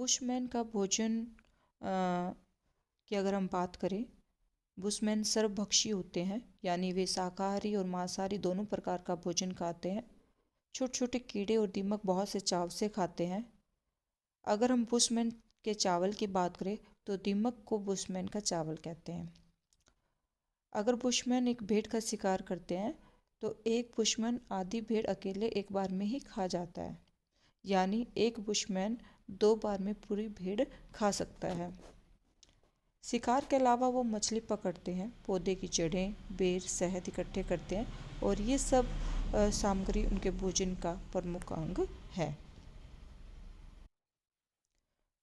Bushman का भोजन की अगर हम बात करें, बुशमैन सर्वभक्षी होते हैं, यानी वे शाकाहारी और मांसाहारी दोनों प्रकार का भोजन खाते हैं। छोटे छोटे कीड़े और दीमक बहुत से चाव से खाते हैं। अगर हम बुशमैन के चावल की बात करें तो दीमक को बुशमैन का चावल कहते हैं। अगर बुशमैन एक भेड़ का शिकार करते हैं तो एक बुशमैन आधी भेड़ अकेले एक बार में ही खा जाता है, यानी एक बुशमैन 2 बार में पूरी भेड़ खा सकता है। शिकार के अलावा वो मछली पकड़ते हैं, पौधे की जड़ें, बेर, शहद इकट्ठे करते हैं और ये सब सामग्री उनके भोजन का प्रमुख अंग है।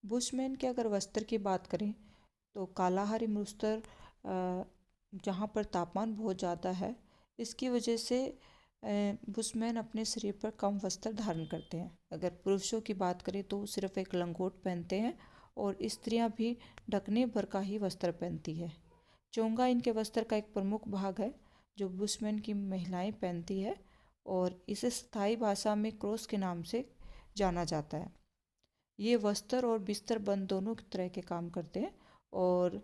बुशमैन के अगर वस्त्र की बात करें तो कालाहारी मृस्तर जहाँ पर तापमान बहुत ज़्यादा है, इसकी वजह से बुशमैन अपने शरीर पर कम वस्त्र धारण करते हैं। अगर पुरुषों की बात करें तो सिर्फ एक लंगोट पहनते हैं और स्त्रियां भी ढकने भर का ही वस्त्र पहनती है। चोंगा इनके वस्त्र का एक प्रमुख भाग है जो बुशमैन की महिलाएं पहनती है और इसे स्थायी भाषा में क्रोस के नाम से जाना जाता है। ये वस्त्र और बिस्तर बंद दोनों तरह के काम करते हैं और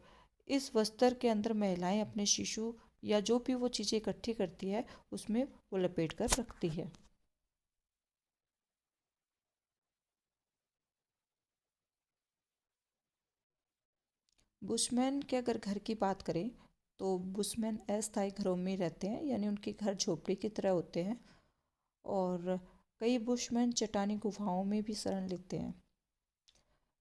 इस वस्त्र के अंदर महिलाएं अपने शिशु या जो भी वो चीज़ें इकट्ठी करती है उसमें वो लपेट कर रखती है। बुशमैन के अगर घर की बात करें तो बुशमैन अस्थायी घरों में रहते हैं, यानी उनके घर झोपड़ी की तरह होते हैं और कई बुशमैन चट्टानी गुफाओं में भी शरण लेते हैं।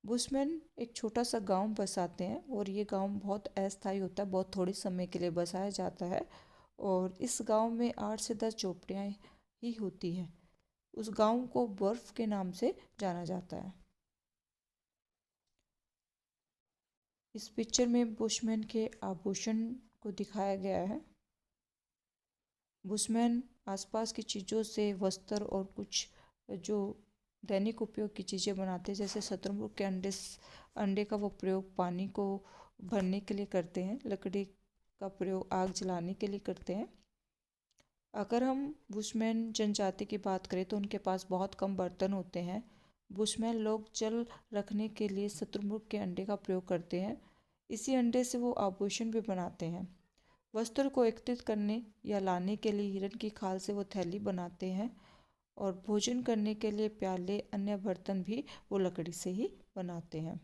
बुशमैन एक छोटा सा गांव बसाते हैं और ये गांव बहुत अस्थायी होता है, बहुत थोड़े समय के लिए बसाया जाता है और इस गांव में 8 से 10 झोपड़ियाँ ही होती हैं। उस गांव को बर्फ के नाम से जाना जाता है। इस पिक्चर में बुशमैन के आभूषण को दिखाया गया है। बुशमैन आसपास की चीज़ों से वस्त्र और कुछ जो दैनिक उपयोग की चीज़ें बनाते हैं, जैसे शतरमुर्ग के अंडे का वो प्रयोग पानी को भरने के लिए करते हैं, लकड़ी का प्रयोग आग जलाने के लिए करते हैं। अगर हम बुशमैन जनजाति की बात करें तो उनके पास बहुत कम बर्तन होते हैं। बुशमैन लोग जल रखने के लिए शतरमुर्ग के अंडे का प्रयोग करते हैं। इसी अंडे से वो आभूषण भी बनाते हैं। वस्त्र को एकत्रित करने या लाने के लिए हिरण की खाल से वो थैली बनाते हैं और भोजन करने के लिए प्याले अन्य बर्तन भी वो लकड़ी से ही बनाते हैं।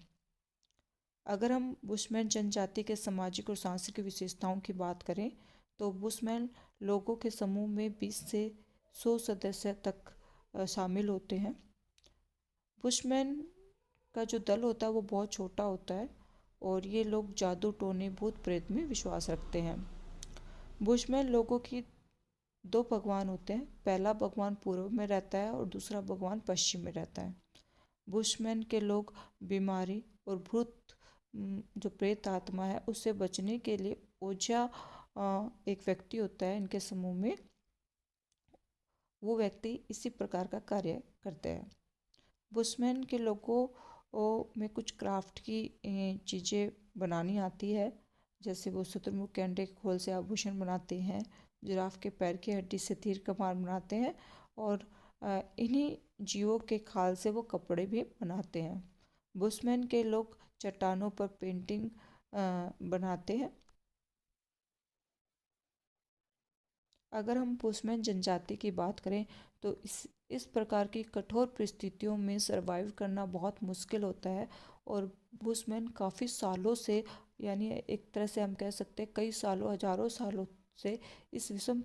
अगर हम बुशमैन जनजाति के सामाजिक और सांस्कृतिक विशेषताओं की बात करें तो बुशमैन लोगों के समूह में 20 से 100 सदस्य तक शामिल होते हैं। बुशमैन का जो दल होता है वो बहुत छोटा होता है और ये लोग जादू, टोने, भूत प्रेत में विश्वास रखते हैं। बुशमैन लोगों की 2 भगवान होते हैं। पहला भगवान पूर्व में रहता है और दूसरा भगवान पश्चिम में रहता है। बुशमैन के लोग बीमारी और भूत जो प्रेत आत्मा है उससे बचने के लिए ओझा एक व्यक्ति होता है इनके समूह में, वो व्यक्ति इसी प्रकार का कार्य करते हैं। बुशमैन के लोगों में कुछ क्राफ्ट की चीज़ें बनानी आती है, जैसे वो शुतुरमुर्ग के अंडे के खोल से आभूषण बनाते हैं, जिराफ के पैर की हड्डी से तीर कमान बनाते हैं और इन्हीं जीवों के खाल से वो कपड़े भी बनाते हैं। बुशमैन के लोग चट्टानों पर पेंटिंग बनाते हैं। अगर हम बुशमैन जनजाति की बात करें तो इस प्रकार की कठोर परिस्थितियों में सरवाइव करना बहुत मुश्किल होता है और बुशमैन काफ़ी सालों से, यानी एक तरह से हम कह सकते हैं कई सालों, हजारों सालों से इस विषम